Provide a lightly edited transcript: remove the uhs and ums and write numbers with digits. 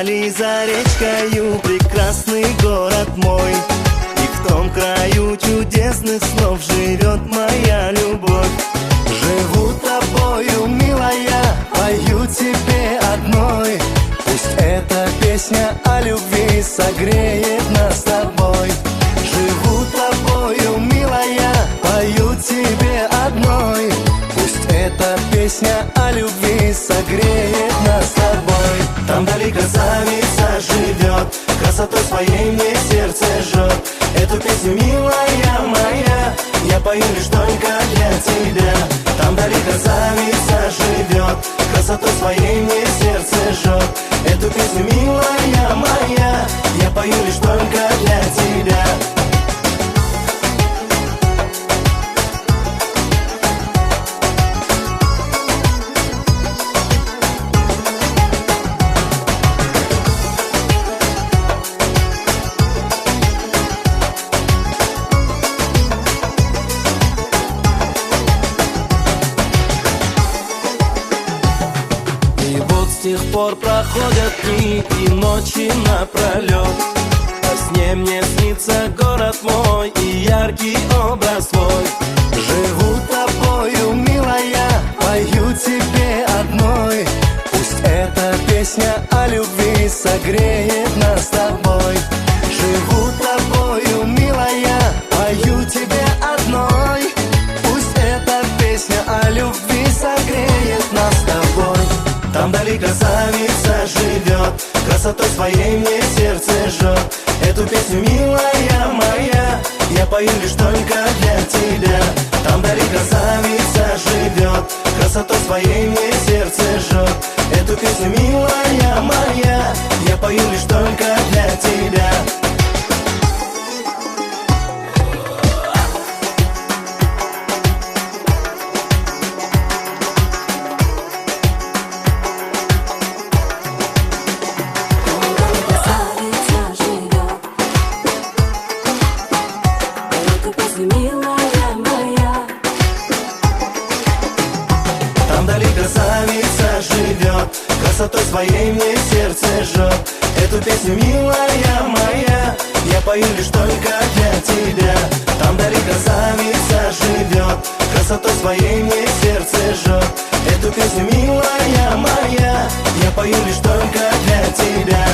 Вдали за речкою прекрасный город мой, и в том краю чудесных снов живет моя любовь. Живу тобою, милая, пою тебе одной. Пусть эта песня о любви согреет нас с тобой. Живу тобою, милая, пою тебе одной. Пусть эта песня о любви согреет нас с тобой. Там вдали красавица живет, красотой своей мне сердце жжет. Эту песню, милая моя, я пою лишь только для тебя. Там вдали красавица живет, красотой своей мне сердце жжет. Эту песню, милая моя, я пою лишь только для тебя. С тех пор проходят дни и ночи напролет. Во сне мне снится город мой и яркий образ твой. Живу тобою, милая, пою тебе одной. Пусть эта песня о любви согреет нас с тобой. Живу тобою, милая, пою тебе одной. Пусть эта песня о любви согреет нас с тобой. Там вдали красавица живет, красотой своей мне сердце жжет. Эту песню, милая моя, я пою лишь только для тебя. Там вдали красавица живет, красотой своей мне сердце жжет. Эту песню, милая моя, я пою лишь только для тебя. Там вдали красавица живет, красотой своей мне сердце жжет. Эту песню, милая моя, я пою лишь только для тебя. Там вдали красавица живет, красотой своей мне сердце жжет. Эту песню, милая моя, я пою лишь только для тебя.